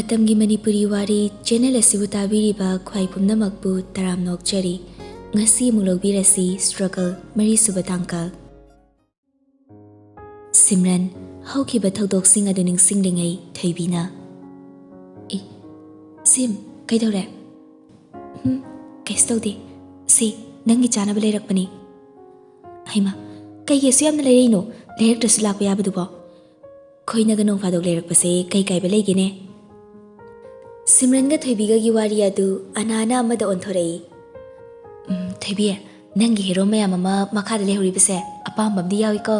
Matamgi Manipuri Wari channel asibu tabiriba khwai pumnamakbu taram nokchari ngasi mulogbirasi struggle mari suba tangkal Simran haukiba thaudoksing adu ningsinglingai Thoibina Sim kaidore kaistodi si nangi chanaba leirakpani Haima kaige suyamna leirino leiraktrasu lakpa yabadubo khoinaga nong fadok leirakpase kai kaiba leigine Simran ga Thoibiga gi wari adu anana amada onthorei Thoibi nangi hero mayam ama makhada lehuribase apambamdi yawiko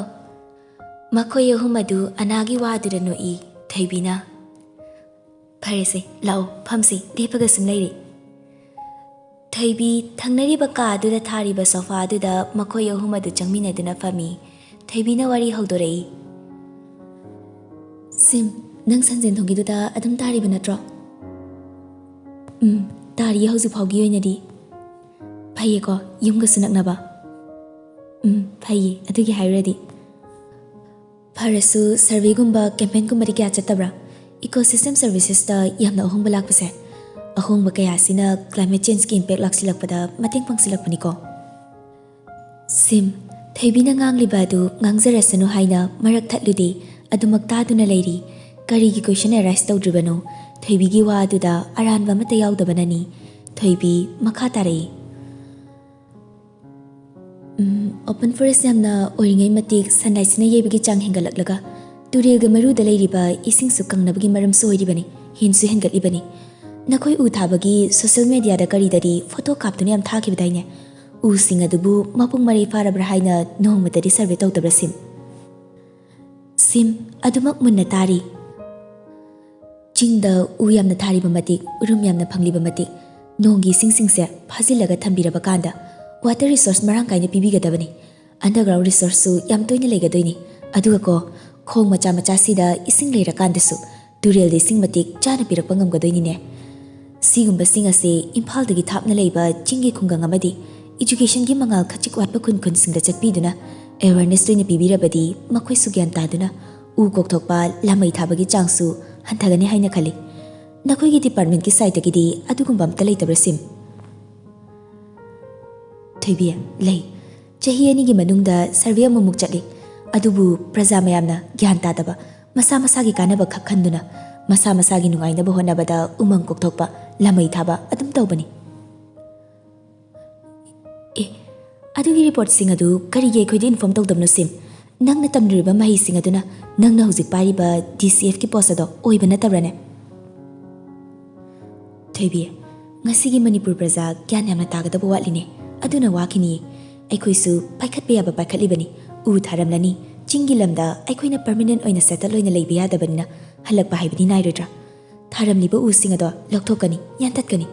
makhoi ahum adu anagi wadura noi Thoibina Parese lao phamsi lepaga sim leiri Thoibi thangnari ba ka adu da thari ba sofa adu da makhoi ahum adu changmina duna fami Thoibina wari hodorei Sim nang sanjen thongi du da adum tari ba natro Tari hausi phaugi oinadi Phaiye ko yumga sunaknaba Phaiye adugi hairadi Pharasu survey gumba campaign gumba kya chatabra ecosystem services ta yamna ahongba lakpase ahongba kaya sina climate change ki impact laksilakpada mateng pangsilakpani ko Sim Thoibina ngangliba adu ngangjarasanu haina marak thatludi adumak taduna leiri karigi question arise tawdribano Thoibi gi wa adu da aranba mata yawdabanani Thoibi makha tarei open forest yamna oringai matik sunlight sina yebigi chang hengalaklaga turil ga maru da leiriba ising su kangnabagi maram soiribani hinsu hengalibani nakoi u thabagi social media da kari dari photo kaptuni am thakibidaine u singa dubu mapung mari farabra haina nongmata di survey tawdabra sim adumak munna tari Jingda uyam na thari bamatik, urum yam na phangli bamatik, nongi sing se phazilaga thambiraba kanda, water resource marang kaina pibigadabani, underground resource su yam toina leigadoini, aduga ko khong macha sida ising leirakandasu, turel de sing matik chana pirakpa ngamgadoini ne. Sigumba sing ase Imphal dagi thapna leiba jingi khungang amadi, education gi mangal khachik watpa khun singda chatpiduna, awareness toina pibirabadi makhoi su gyan taduna, u kokthokpa lamai thabagi changsu hantagani haina khali nakhoi gi department ki site gi di adugumbam talai tabrasim Thoibi lei chahi ani gi manungda survey amuk chali adubu praja mayamna gyan tadaba masa gi kanaba khakhanduna masa gi nungai na bahona bada umang kokthokpa lamai thaba adum tawbani adugi report sing adu kari ge khoi inform tawdamno sim nangna tamdriba mahi sing aduna nangna hujik pariba DCF ki post ado oiba natabrane Thoibi ngasigi Manipur praja kyan yamna tagadaba watline aduna wakini aikhoisu paikhatbe yaba paikhatlibani u tharamlani chingi lamda aikhoina permanent oina settle oina leiba yadabanina halakpa haibani nairodra tharamliba u sing ado lokthokani yantatkani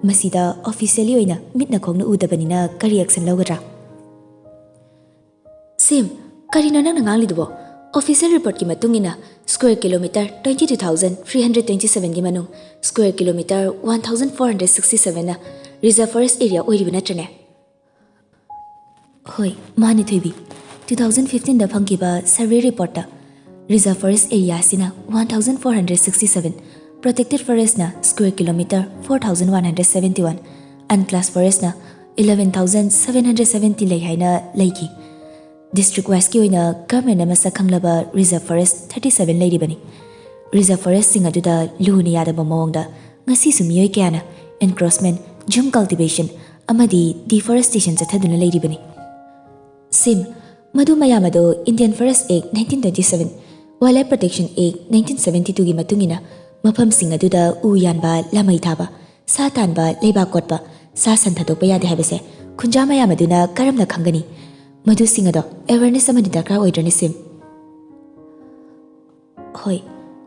masida officially oina mitna khongna udabanina kari action logadra Sim Karina nang nanganglidubo official report ki matungina square kilometer 22,327 gi manung square kilometer 1,467 na reserve forest area oiribana trane Hoi mani Thoibi 2015 da phangkiba survey report ta reserve forest area sina 1,467 protected forest na square kilometer 4,171 unclassed forest na 11,770 lei haina leiki District West ki oina government amasa khanglaba reserve forest 37 leiribani reserve forest sing aduda luhuni yadaba mawongda ngasi sumiyoi kyana encroachment jum cultivation amadi deforestation chathaduna leiribani sim madu mayamado Indian Forest Act 1927 Wildlife Protection Act 1972 gi matungina mafam sing aduda u yanba lamai thaba sa tanba leiba kotpa sa santhadokpa yade habase khunja mayamaduna karamna khangani Madu singado awareness amadi darkar oidrani sim Hoi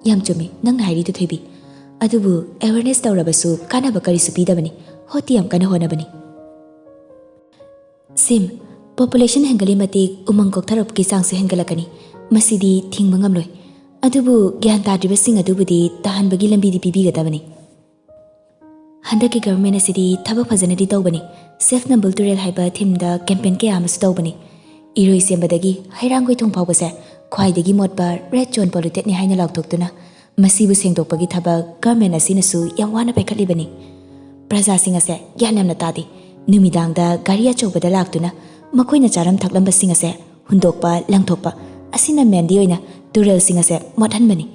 yam chumi nang hairi tu Thoibi adubu awareness tawrabasu kana bakari supidabani hoti yam kana honabani Sim population hengali mati umang koktharop ki sangse hengalakani masidi thingmangamloi adubu gyan tadriba sing adubudi tahan bagi lambi di pibigadabani Handaki government asidi thaba phajana di tawbani safe number turel haiba thimda campaign ke amasu tawbani Iroi sembadagi hairangoi thong phawbase khwaidagi motba red zone polluted ni haina lauktoktuna Masibu sengdokpagi thabak government asinasu yam wana paikhatlibani. Prajasing ase gyan yamna tadi. Numidangda gari achobada laktuna makoina charam thaklambasing ase hundokpa langthokpa asina mendi oina turel sing ase mothanbani.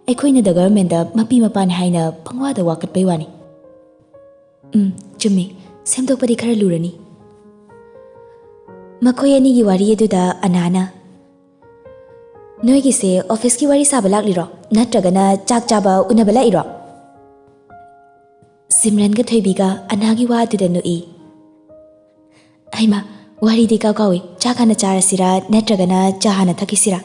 Aikhoina da government da mapi mapan haina phangwada wakatpai wani. Chummi semdokpadi khara lurani. Makoi ani gi wari eduda anana. Noi se office ki wari saba lakliro natragana chak chaba unaba lairo. Simran ga Thoibi ga anagi wa aduda noi. Aima wari di kaw kawi chakana charasira natragana chahana thakisira.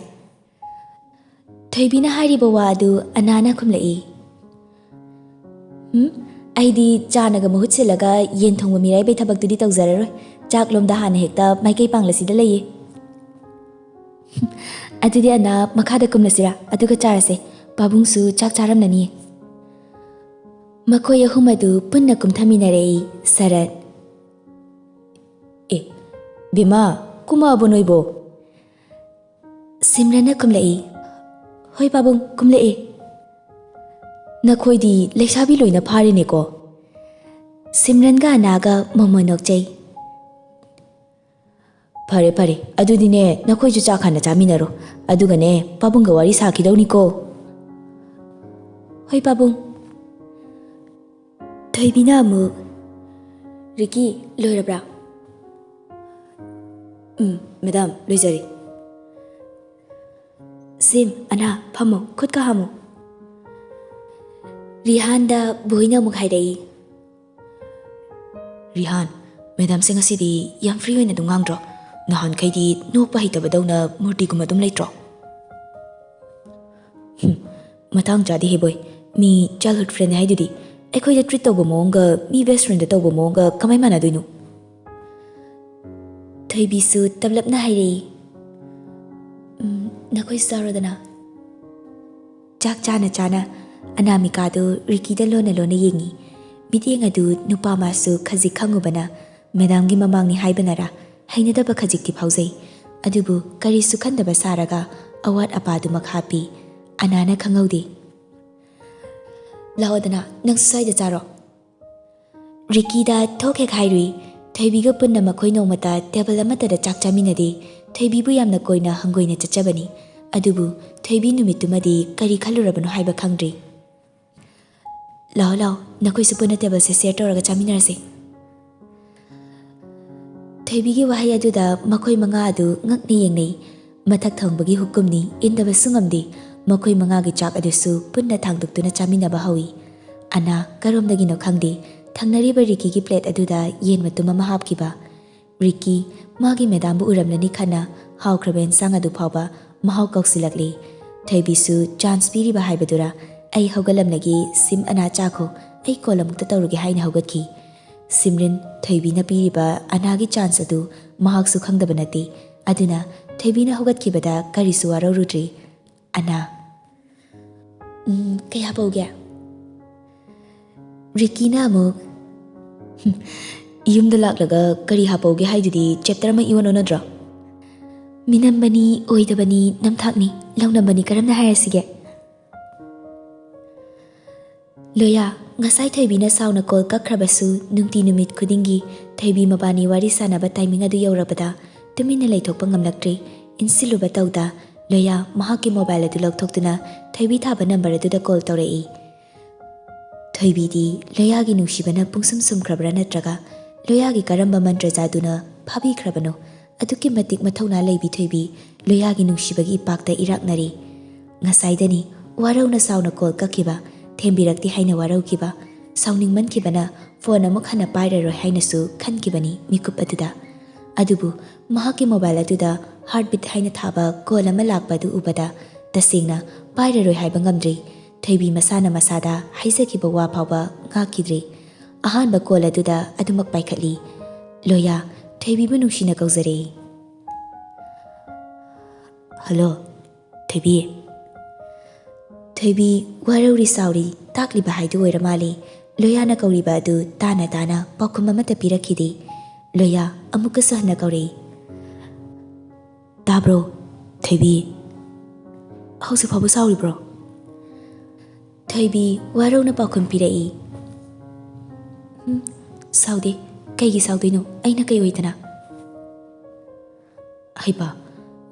Thoibi na hariba wa adu anana kumlai. Aidi chanaga muhutsilaga yen thongba mirai bai thabak tudi tawzararoi. Chak lomda hana hekta maikai panglasida laye. Adudi ana makhada kumlasira aduga charase babungsu chak charamnani. Makoi ahum adu punna kumthaminarei Sarat. Bima kuma abo noibo. Simrana kumlai. Hoi babung kumlai. Nakoi di leksabi loina pharine ko. Simran ga anaga momonokjai. Pare adudine nakoi ju chakhana chaminaro adugane babungga wari sakidawni ko. Hoi babung. Thoibina amu Ricky loirabra. Madam loijari. Sim ana phamo khut ka hamu. Rihan da boina muk haidai. Rihan madam sing asidi yam free oina dungangdro. Nahan kaidi nokpa hitabadawna murti kuma dum leitro. Matang jadi he boy. Mi childhood friend haidudi. Ekhoi da treat tawba monga mi best friend da tawba monga kamai mana doinu. Thoibi su tablapna hairei. Nakoi sarodana. Chak chana anamika du Ricky da lona yengi. Bidiyang adu nupa masu khazik khangubana madam gi mamang ni haibanara. Hainadaba khajikti phauzai adubu kari sukhandaba saraga awat apadu makhapi anana khangaude laodana nang saida charo Ricky da thoke khairui Thoibi ga punna makhoi nomata table amata da chak chaminade Thoibi bu yamna koina hangoina chachabani adubu Thoibi numitumadi kari khalurabano haiba khangdri lao nakoi supuna table se share toraga chaminarase Thoibi gi wahai aduda makoi manga adu ngakni yengnei mathak thongbagi hukumni indaba sungamdi makoi manga gi chak adusu punna thangduktuna chaminaba hawi ana karomdagi no khangdi thangnariba Ricky gi plate aduda yen matuma mahapkiba Ricky magi madam bu uramlani khana hawkraben sang adu phawba mahaw koksilakli Thoibi su chance piriba haibadura ai hawgalamnagi sim ana chakho ai kolamukta tawrugi haina hawgatki Simrin Thoibi na piriba anagi chance adu mahak su khangdaba nati aduna Thoibi na hogatkibada karisu wararudri ana kaya bawgya Ricky na amuk yumda laklaga kari hapawge haidudi chapter ma iwan onadra minambani oidabani namthakni launambani karamna hayasige Loya ngasai Thoibi na sauna call kakrabasu nungti numit khudingi Thoibi mabani wari sanaba timing adu yaurabada tumina laithokpa ngamlaktre insiluba tawda Loya mahaki mobile adu lokthokduna Thoibi thaba number adu da call tawrei Thoibi di Loya gi nungsibana pungsum sumkrabra natraga Loya gi karamba mantra jaduna phabi khrabano aduki matik mathona leibi Thoibi Loya gi nungsibagi ipakta iraknari ngasai dani warauna sauna call kakiba Thembirakti haina waraukiba sauningmankibana phone amuk hana pairaroi hainasu khankibani mikup aduda adubu mahaki mobile aduda heartbeat haina thaba call ama lakpadu ubada tasingna pairaroi haiba ngamdri Thoibi masana masada haisakiba wa phawba ngakidri ahanba call aduda adumak paikhatli Loya Thoibi bu nungsina kauzare Hello Thoibi Thoibi warauri sauri takli bahai du oira mali Loya na kauriba adu tana paukuma mata pirakidi Loya amuka sahna kauri Tabro Thoibi hausi phabu sauri bro Thoibi warona pakhum pirai. Saudi kaigi saudino aina kai oitana. Haipa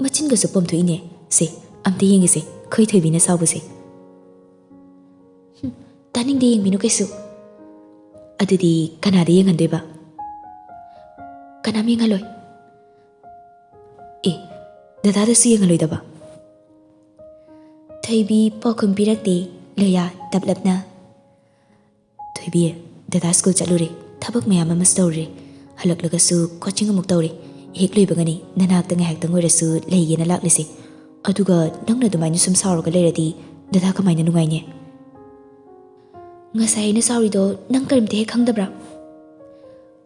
machin ga supom thuine se amte yenge se khoi Thoibi na saubu se. Taning de yengminu kaisu. Adudi kanada yengandoiba. Kanam yengaloi. Dada da su yengaloi daba. Thoibi pakhum pirakti loya tablapna. Thoibi dada school chalure thabak mayam ama story halaklaga su coaching amuk tawre hek loibagani nanak tanga hek tangoi rasu leigena laklise aduga nangna dumaina sum sauraga leiradi dada kamaina nungaine ngasai na saurido nang karimte hek khangdabra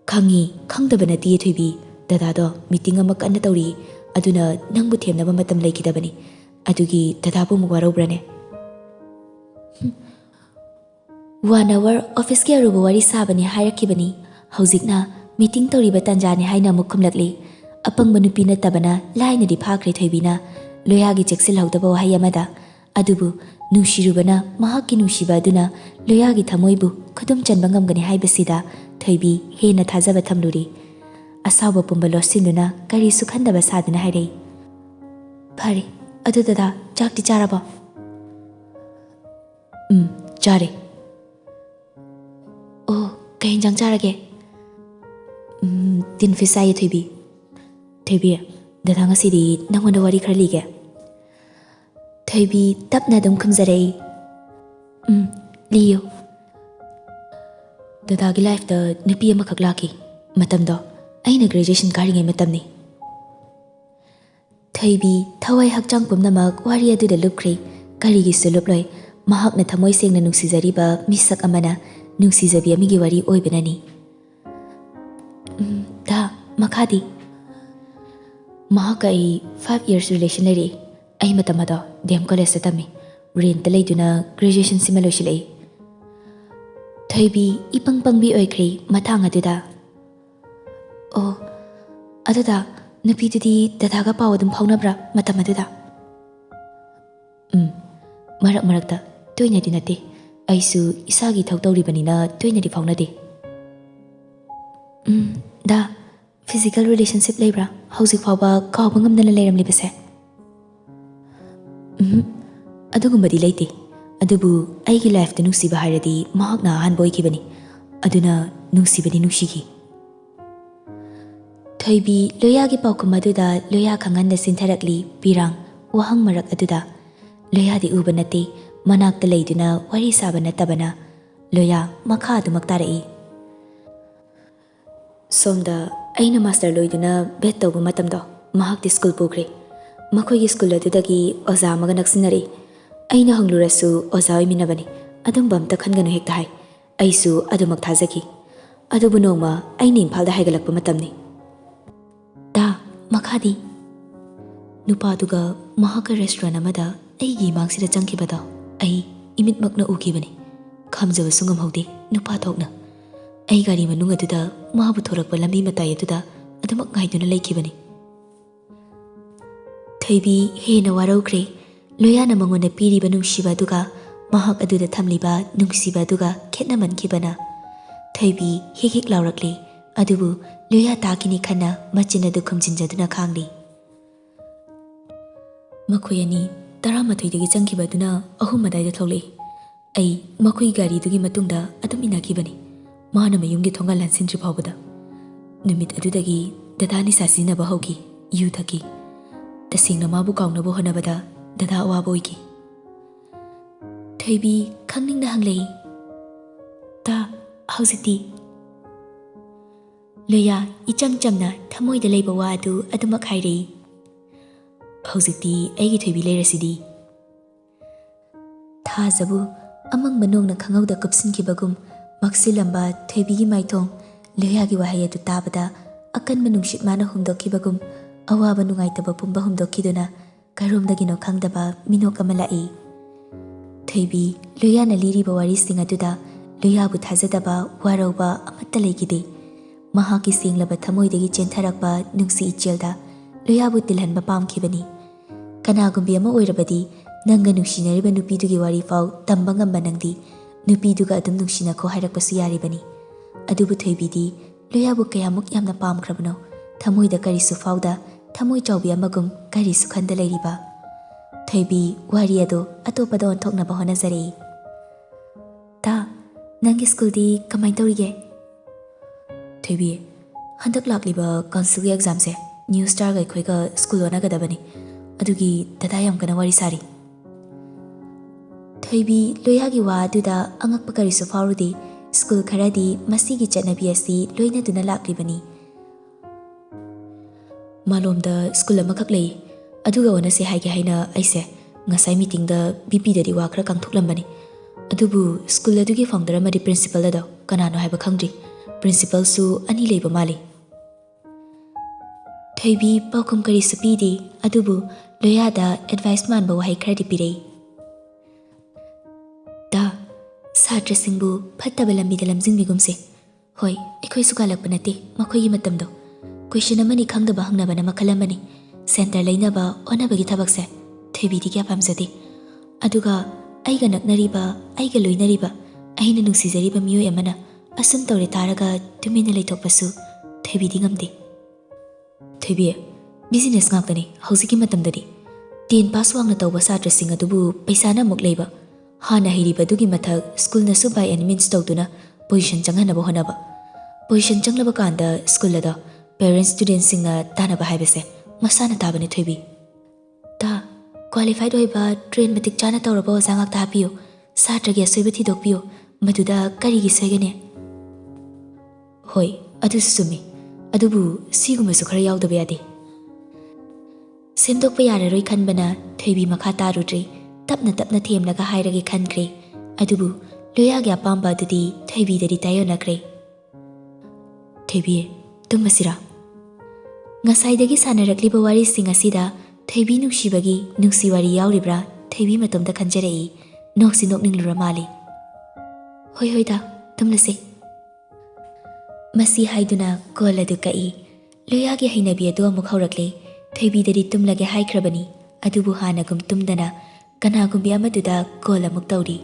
khangi khangdabana ti Thoibi dada do meeting ama kanna tawri aduna nangbu themnaba matam leikidabani adugi dada bu muwaraubrane 1 hour office ke aruba wari sabani hairakibani haujikna meeting toriba tanjani haina mukhamlakli apang manupi na tabana laina di phakre Thoibina loyagi cheksil haudaba wahai amada adubu nushirubana mahaki nushiba aduna loyagi thamoibu khudum chanba ngamgani haibasida Thoibi hena thajaba thamluri asawa pumba losinuna kari sukhandaba sadana hairei phare adu dada chakti charaba chare Kay hinjang charage tin fisai Thoibi Thoibi dada ngasidi nangonda wari khara lige Thoibi tapna dum khamjarei liyo dada gi life da nupi ama khak laki matam do aina graduation karingai matam ni Thoibi thawai hakchang pumnamak wari adu da lupkhri kari gi suluploi mahak na thamoi sengna nungsijari ba misak amana nungsijabi amigi wari oibenani da makhadi mahakai 5 years relation lere ai matamada dem college tami rent leiduna graduation simaloshilai Thoibi ipang pangbi oikri mathang aduda aduda napidudi dadaga pawadum phaunabra matamaduda marak marakta toina dinate aisu isagi thautoribanina toina di phaunade da physical relationship leibra hauzik phawba kawba ngamdana leiramli base adugumbadi leite adubu aigi life ta nungsiba hairadi mahakna han boikibani aduna nungsibani nungshigi Thoibi loyagi paukum aduda loya khanganda sintharakli pirang wahang marak aduda loya di ubanate manakta leiduna wari saba natabana loya makha adumak tarai somda aina master loiduna bet tawba matamdo mahak di school pukre makhoi school adudagi oza maga naksinari aina hanglurasu oza oiminabani adum bamta khanganu hekta hai aisu adumak thajaki adubu nongma aina imphal da haigalakpa matamni da makhadi nupa duga mahaka restaurant amada aigi mangsida changkibada ai imit makna ukibani khamjaba sungam haude nupa thokna ai gari manung aduda mabu thorakpa lambi matai aduda adumak ngaiduna leikibani Thoibi hena waraukre loyana mangona piriba nungsiba duga mahak aduda thamliba nungsiba duga khetnaman kibana Thoibi hek laurakle adubu loya takini khana machina du khumjinjaduna khangli makhuyani taramatoi dagi changkibaduna ahum madai da tholei ai makhui gari dugi matungda adum inakibani mana mayumgi thonga lansindri phawbada numit adudagi dadani sasina bahauki yu thaki tasingna mabu kaungna bo hanabada dada awa boiki Thoibi khangning na hanglei ta hausiti loya icham chamna thamoi da leiba wa adu adumak hairei hausiti aigi Thoibi leirasidi thajabu amang manongna khangauda kupsinkibagum maksilamba Thoibi gi maithong loya gi wahai adu tabada akan manungshit mana humdokibagum awaba nungaitaba pumba humdokiduna karomdagino khangdaba minok amalai Thoibi loya na liriba wari sing aduda loya bu thajadaba warauba amatta leigide mahaki singlaba thamoidagi chentharakba nungsi ichelda loya bu tilhanba pamkhibani kanagumbi ama oirabadi Nanga nungsinariba nupidugi wari fau tamba ngamba nangdi nupiduga adum nungsinako hairakpasu yaribani. Adubu Thoibidi loyabu kayamuk yamna pamkrabano thamoida karisu fauda thamoi chawbi amagum karisu khanda leiriba. Thoibi wari ado atopada onthoknaba honajare. Ta nangi school di kamai taurige? Thoibi handak lakliba council exam se new star ga khoiga school onagadabani adugi dada yam kana wari sari. Thoibi loyagi wa aduda angakpa karisu faurudi school kharadi masigi chatnabi asi loina duna laklibani. Malomda school amakak lei aduga ona se haige haina aise ngasai meeting da BP dadi wa khara kangthuklambani. Adubu school adugi founder amadi principal da kanano haiba khangdri. Principal su ani leiba mali. Thoibi paukum karisu pidi adubu loyada advice manba wahai kharadi pirei. Da Satra singbu phattaba lambida lamjingbigumse hoi ekhoi sukalakpa nate makhoigi matamdo question amani khangdaba hangnabana makhalamani center leinaba onabagi thabakse Thoibidi kya pamjade aduga aiga naknariba aiga loinariba aina nungsijariba miyoi amana asum tore taraga tumina leithokpasu Thoibidi ngamde. Thoibi business ngaktani hausiki matamdadi 10 pass wangna tawba satra sing adubu paisa na muk leiba hana hiriba dugi mathak school na su by and means tawduna position changhanaba honaba position changlaba kanda school ada parents students singa tanaba haibase masana tabani Thoibi. Ta qualified oiba train matik chana tawraba ozangak tapiyo satragi asoiba thidokpiyo maduda karigi soigane. Hoi adu sumi adubu sigumbasu khara yaudaba yade. Semdokpa yararoi khanbana Thoibi makha tarudri tapna tapna themnaga hairagi khankre adubu loyagi apamba adudi Thoibi dadi tayonakre. Thoibi tumasira ngasaidagi sanarakliba wari sing asida Thoibi nungsibagi nungsi wari yauribra Thoibi matomda khanjarei noksi nokninglura mali. Hoi hoi da tumlase masi haiduna kola du kai loyagi hainabi adu amuk haurakle Thoibi dadi tumlage haikrabani adubu hanagum tumdana kanagum bi amaduda kola muk tauri.